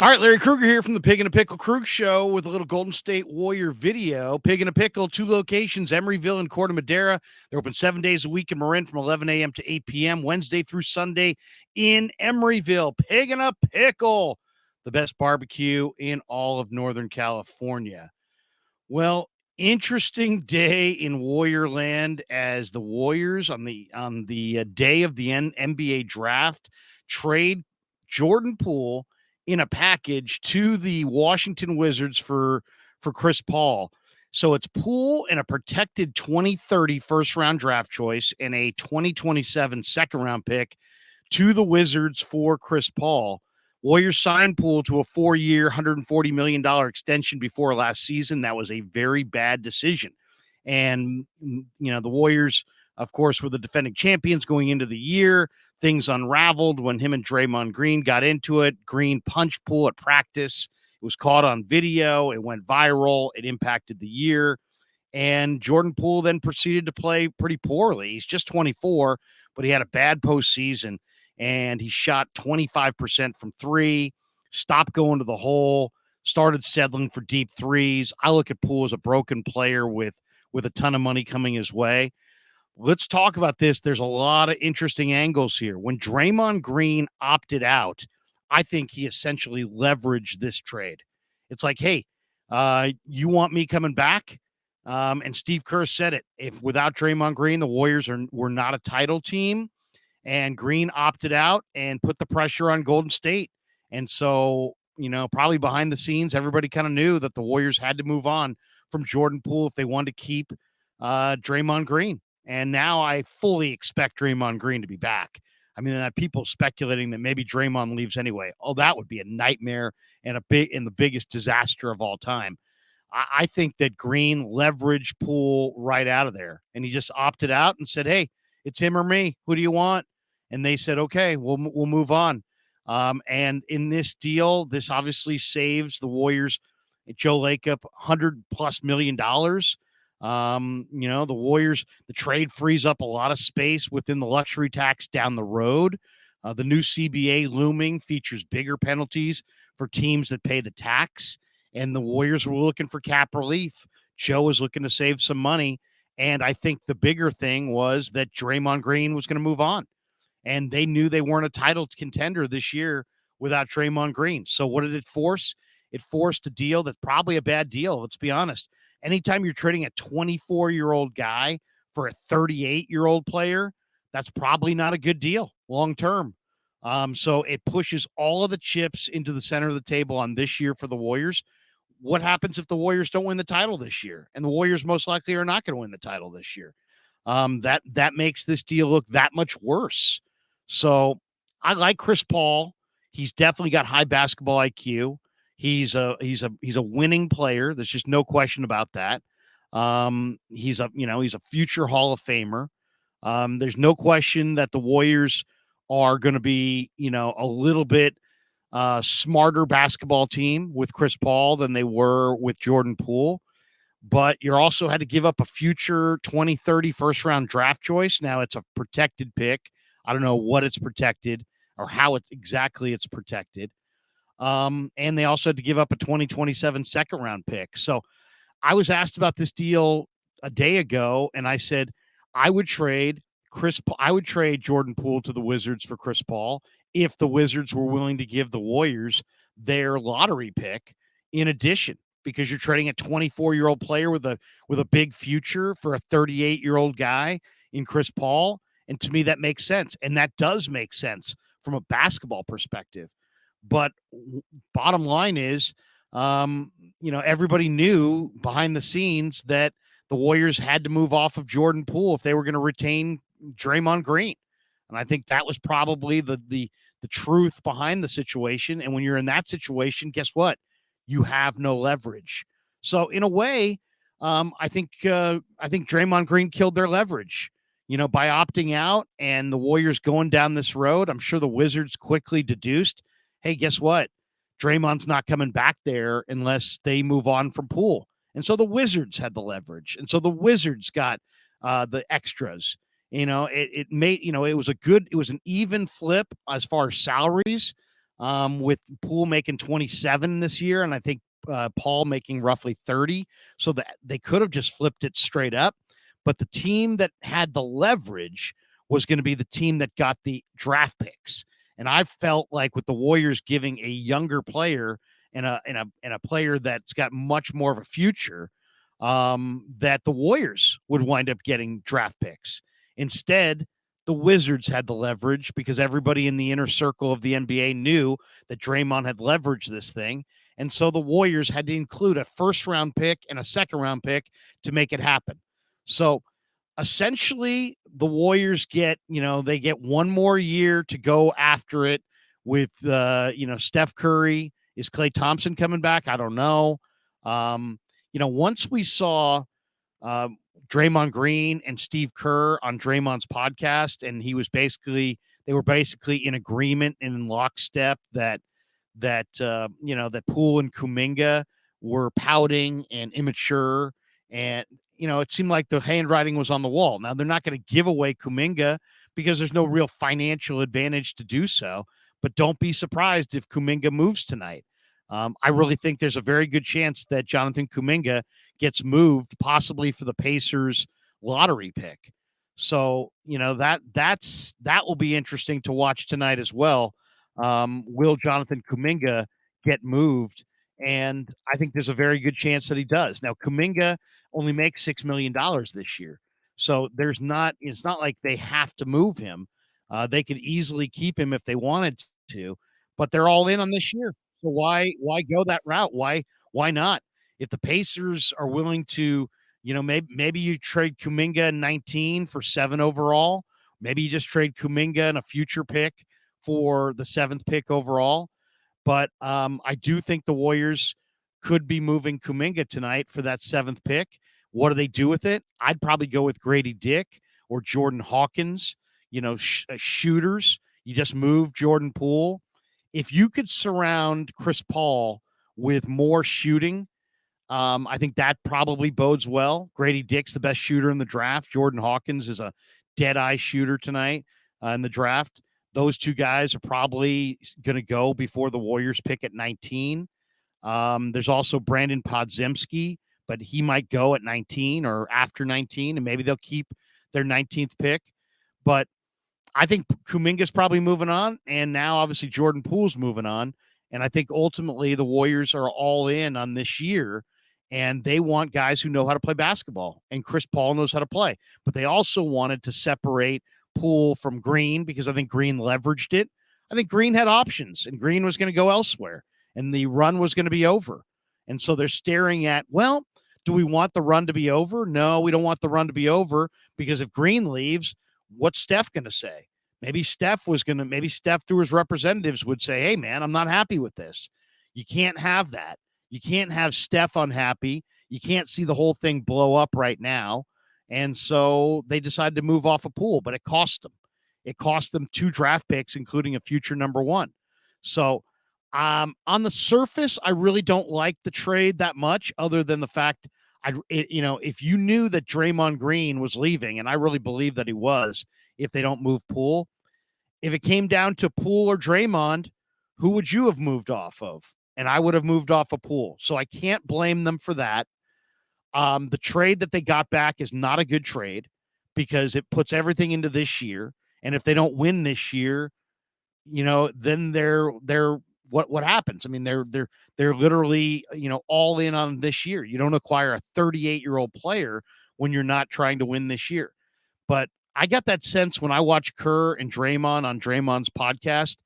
All right, Larry Krueger here from the Pig and a Pickle Krug Show with a little Golden State Warrior video. Pig and a Pickle, 2 locations, Emeryville and Corte Madera. They're open 7 days a week in Marin from 11 a.m. to 8 p.m., Wednesday through Sunday in Emeryville. Pig and a Pickle, the best barbecue in all of Northern California. Well, interesting day in Warrior land as the Warriors on the day of the NBA draft trade Jordan Poole in a package to the Washington Wizards for Chris Paul. So it's Poole and a protected 2030 first round draft choice and a 2027 second round pick to the Wizards for Chris Paul. Warriors signed Poole to a 4-year, $140 million extension before last season. That was a very bad decision. And, the Warriors, of course, were the defending champions going into the year. Things unraveled when him and Draymond Green got into it. Green punched Poole at practice. It was caught on video. It went viral. It impacted the year. And Jordan Poole then proceeded to play pretty poorly. He's just 24, but he had a bad postseason. And he shot 25% from three, stopped going to the hole, started settling for deep threes. I look at Poole as a broken player with a ton of money coming his way. Let's talk about this. There's a lot of interesting angles here. When Draymond Green opted out, I think he essentially leveraged this trade. It's like, hey, you want me coming back? And Steve Kerr said it. If without Draymond Green, the Warriors were not a title team. And Green opted out and put the pressure on Golden State. And so, probably behind the scenes, everybody kind of knew that the Warriors had to move on from Jordan Poole if they wanted to keep Draymond Green. And now I fully expect Draymond Green to be back. I mean, people speculating that maybe Draymond leaves anyway. Oh, that would be a nightmare and the biggest disaster of all time. I think that Green leveraged Poole right out of there. And he just opted out and said, hey, it's him or me. Who do you want? And they said, okay, we'll move on. And in this deal, this obviously saves the Warriors, Joe Lacob, $100+ million. The Warriors, the trade frees up a lot of space within the luxury tax down the road. The new CBA looming features bigger penalties for teams that pay the tax. And the Warriors were looking for cap relief. Joe was looking to save some money. And I think the bigger thing was that Draymond Green was going to move on. And they knew they weren't a title contender this year without Draymond Green. So what did it force? It forced a deal that's probably a bad deal. Let's be honest. Anytime you're trading a 24-year-old guy for a 38-year-old player, that's probably not a good deal long term. So it pushes all of the chips into the center of the table on this year for the Warriors. What happens if the Warriors don't win the title this year? And the Warriors most likely are not going to win the title this year. That makes this deal look that much worse. So I like Chris Paul. He's definitely got high basketball IQ. He's a winning player. There's just no question about that. He's a future Hall of Famer. There's no question that the Warriors are going to be, a little bit smarter basketball team with Chris Paul than they were with Jordan Poole. But you also had to give up a future 2030 first round draft choice. Now it's a protected pick. I don't know what it's protected or how it's protected. And they also had to give up a 2027 second round pick. So I was asked about this deal a day ago, and I said I would trade Jordan Poole to the Wizards for Chris Paul if the Wizards were willing to give the Warriors their lottery pick in addition, because you're trading a 24-year-old player with a big future for a 38-year-old guy in Chris Paul. And to me, that makes sense. And that does make sense from a basketball perspective. But bottom line is, everybody knew behind the scenes that the Warriors had to move off of Jordan Poole if they were going to retain Draymond Green. And I think that was probably the truth behind the situation. And when you're in that situation, guess what? You have no leverage. So in a way, I think Draymond Green killed their leverage, by opting out and the Warriors going down this road. I'm sure the Wizards quickly deduced, hey, guess what? Draymond's not coming back there unless they move on from Poole. And so the Wizards had the leverage. And so the Wizards got the extras. It was an even flip as far as salaries. with Poole making 27 this year, and I think Paul making roughly 30. So that they could have just flipped it straight up. But the team that had the leverage was going to be the team that got the draft picks. And I felt like with the Warriors giving a younger player and a player that's got much more of a future, that the Warriors would wind up getting draft picks. Instead, the Wizards had the leverage because everybody in the inner circle of the NBA knew that Draymond had leveraged this thing. And so the Warriors had to include a first round pick and a second round pick to make it happen. So essentially, the Warriors get, they get one more year to go after it with, Steph Curry. Is Klay Thompson coming back? I don't know. Once we saw uh, Draymond Green and Steve Kerr on Draymond's podcast, and they were basically in agreement and in lockstep that Poole and Kuminga were pouting and immature, and it seemed like the handwriting was on the wall. Now they're not going to give away Kuminga because there's no real financial advantage to do so, but don't be surprised if Kuminga moves tonight. I really think there's a very good chance that Jonathan Kuminga gets moved, possibly for the Pacers lottery pick. So that will be interesting to watch tonight as well. Will Jonathan Kuminga get moved? And I think there's a very good chance that he does. Now, Kuminga only makes $6 million this year, so it's not like they have to move him. They could easily keep him if they wanted to, but they're all in on this year. So why go that route? Why not? If the Pacers are willing to, maybe you trade Kuminga in 19 for 7 overall. Maybe you just trade Kuminga and a future pick for the 7th pick overall. But I do think the Warriors could be moving Kuminga tonight for that 7th pick. What do they do with it? I'd probably go with Grady Dick or Jordan Hawkins, shooters. You just move Jordan Poole. If you could surround Chris Paul with more shooting, I think that probably bodes well. Grady Dick's the best shooter in the draft. Jordan Hawkins is a dead-eye shooter tonight in the draft. Those two guys are probably going to go before the Warriors pick at 19. There's also Brandon Podziemski, but he might go at 19 or after 19, and maybe they'll keep their 19th pick. But I think Kuminga's probably moving on, and now obviously Jordan Poole's moving on. And I think ultimately the Warriors are all in on this year, and they want guys who know how to play basketball, and Chris Paul knows how to play. But they also wanted to separate Poole from Green because I think Green leveraged it. I think Green had options, and Green was going to go elsewhere, and the run was going to be over. And so they're staring at, well, do we want the run to be over? No, we don't want the run to be over because if Green leaves, what's Steph going to say? Maybe Steph through his representatives would say, hey, man, I'm not happy with this. You can't have that. You can't have Steph unhappy. You can't see the whole thing blow up right now. And so they decided to move off a Poole, but it cost them. It cost them 2 draft picks, including a future number 1. So on the surface, I really don't like the trade that much, other than the fact if you knew that Draymond Green was leaving, and I really believe that he was, if they don't move Poole, if it came down to Poole or Draymond, who would you have moved off of? And I would have moved off of Poole. So I can't blame them for that. The trade that they got back is not a good trade because it puts everything into this year. And if they don't win this year, then they're what happens? I mean, they're literally, all in on this year. You don't acquire a 38-year-old player when you're not trying to win this year. But I got that sense when I watched Kerr and Draymond on Draymond's podcast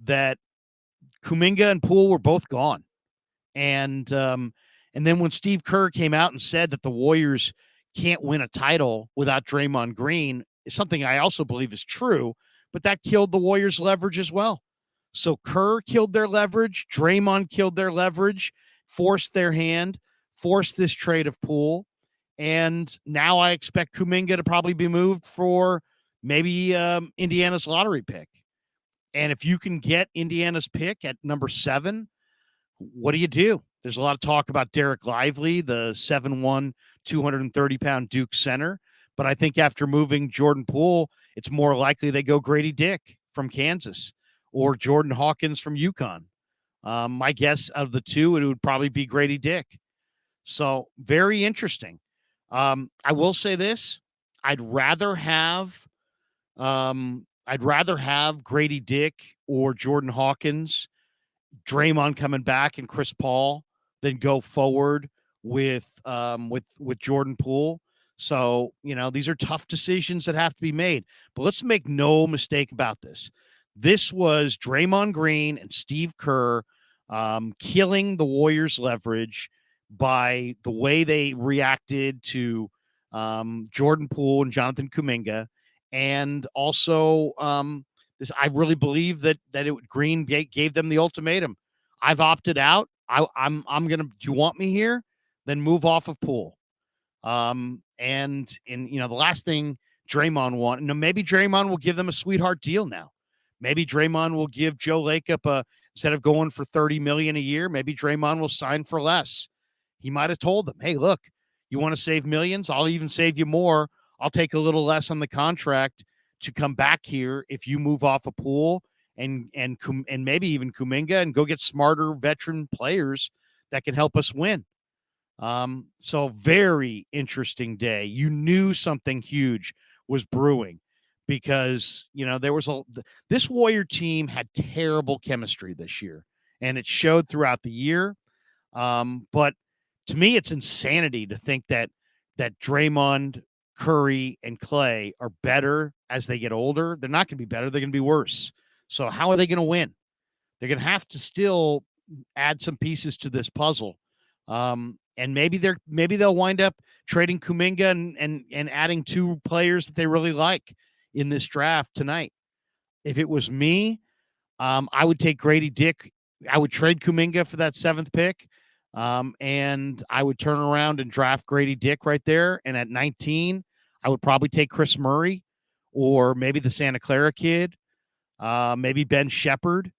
that Kuminga and Poole were both gone. And then when Steve Kerr came out and said that the Warriors can't win a title without Draymond Green, something I also believe is true, but that killed the Warriors' leverage as well. So Kerr killed their leverage, Draymond killed their leverage, forced their hand, forced this trade of Poole. And now I expect Kuminga to probably be moved for maybe Indiana's lottery pick. And if you can get Indiana's pick at number 7, what do you do? There's a lot of talk about Derek Lively, the 7'1", 230-pound Duke center. But I think after moving Jordan Poole, it's more likely they go Grady Dick from Kansas or Jordan Hawkins from UConn. My guess of the two, it would probably be Grady Dick. So very interesting. I will say this: I'd rather have Grady Dick or Jordan Hawkins, Draymond coming back, and Chris Paul than go forward with Jordan Poole. So, these are tough decisions that have to be made. But let's make no mistake about this. This was Draymond Green and Steve Kerr killing the Warriors' leverage by the way they reacted to Jordan Poole and Jonathan Kuminga, and also I really believe that Green gave them the ultimatum. I've opted out. I'm gonna. Do you want me here? Then move off of Poole. And the last thing Draymond want. Maybe Draymond will give them a sweetheart deal now. Maybe Draymond will give Joe Lacob instead of going for $30 million a year. Maybe Draymond will sign for less. He might have told them, "Hey, look, you want to save millions? I'll even save you more. I'll take a little less on the contract to come back here if you move off a Poole and maybe even Kuminga and go get smarter veteran players that can help us win." So very interesting day. You knew something huge was brewing because, there was this Warrior team had terrible chemistry this year, and it showed throughout the year. But to me, it's insanity to think that Draymond, Curry, and Clay are better as they get older. They're not going to be better. They're going to be worse. So how are they going to win? They're going to have to still add some pieces to this puzzle. And maybe they'll wind up trading Kuminga and adding two players that they really like in this draft tonight. If it was me, I would take Grady Dick. I would trade Kuminga for that 7th pick. And I would turn around and draft Grady Dick right there. And at 19, I would probably take Chris Murray or maybe the Santa Clara kid, maybe Ben Shepherd.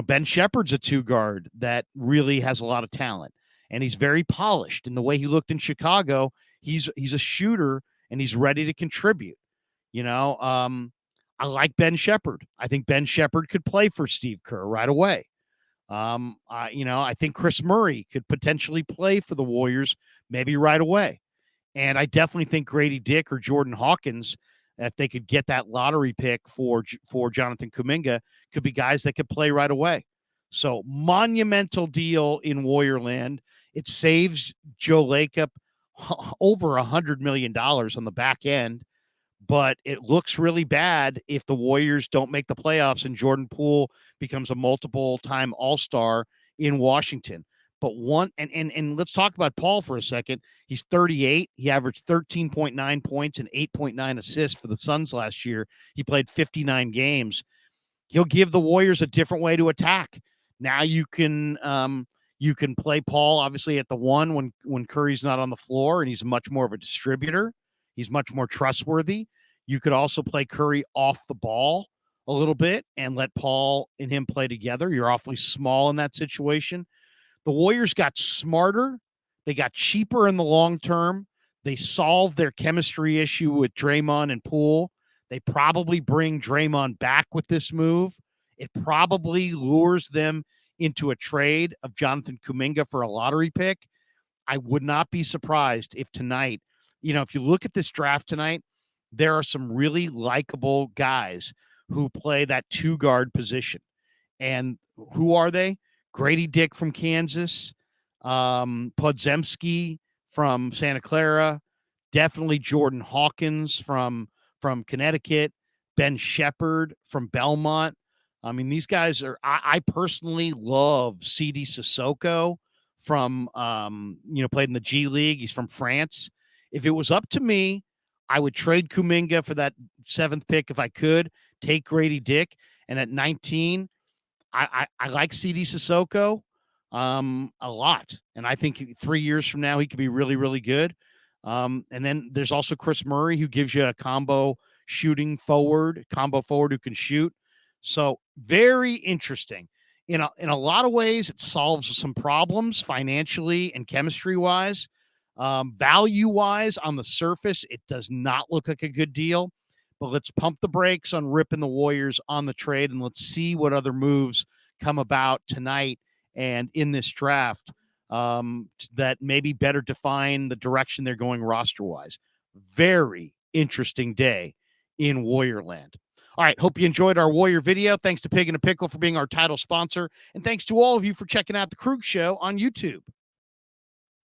Ben Shepherd's a 2-guard that really has a lot of talent, and he's very polished in the way he looked in Chicago. He's a shooter, and he's ready to contribute. I like Ben Shepherd. I think Ben Shepherd could play for Steve Kerr right away. I think Chris Murray could potentially play for the Warriors maybe right away. And I definitely think Grady Dick or Jordan Hawkins, if they could get that lottery pick for Jonathan Kuminga, could be guys that could play right away. So monumental deal in Warriorland. It saves Joe Lacob over $100 million on the back end. But it looks really bad if the Warriors don't make the playoffs and Jordan Poole becomes a multiple-time All-Star in Washington. But and let's talk about Paul for a second. He's 38. He averaged 13.9 points and 8.9 assists for the Suns last year. He played 59 games. He'll give the Warriors a different way to attack. Now you can play Paul obviously at the 1 when Curry's not on the floor, and he's much more of a distributor. He's much more trustworthy. You could also play Curry off the ball a little bit and let Paul and him play together. You're awfully small in that situation. The Warriors got smarter. They got cheaper in the long term. They solved their chemistry issue with Draymond and Poole. They probably bring Draymond back with this move. It probably lures them into a trade of Jonathan Kuminga for a lottery pick. I would not be surprised if tonight, if you look at this draft tonight, there are some really likable guys who play that 2-guard position. And who are they? Grady Dick from Kansas, Podziemski from Santa Clara, definitely Jordan Hawkins from Connecticut, Ben Shepherd from Belmont. I mean, these guys are. I personally love CD Sissoko from played in the G League. He's from France. If it was up to me, I would trade Kuminga for that 7th pick if I could. Take Grady Dick, and at 19. I like CD Sissoko a lot. And I think 3 years from now, he could be really, really good. And then there's also Chris Murray, who gives you a combo forward who can shoot. So very interesting. In a lot of ways, it solves some problems financially and chemistry-wise. Value-wise, on the surface, it does not look like a good deal. but let's pump the brakes on ripping the Warriors on the trade, and let's see what other moves come about tonight and in this draft that maybe better define the direction they're going roster-wise. Very interesting day in Warriorland. All right, hope you enjoyed our Warrior video. Thanks to Pig and a Pickle for being our title sponsor, and thanks to all of you for checking out The Krug Show on YouTube.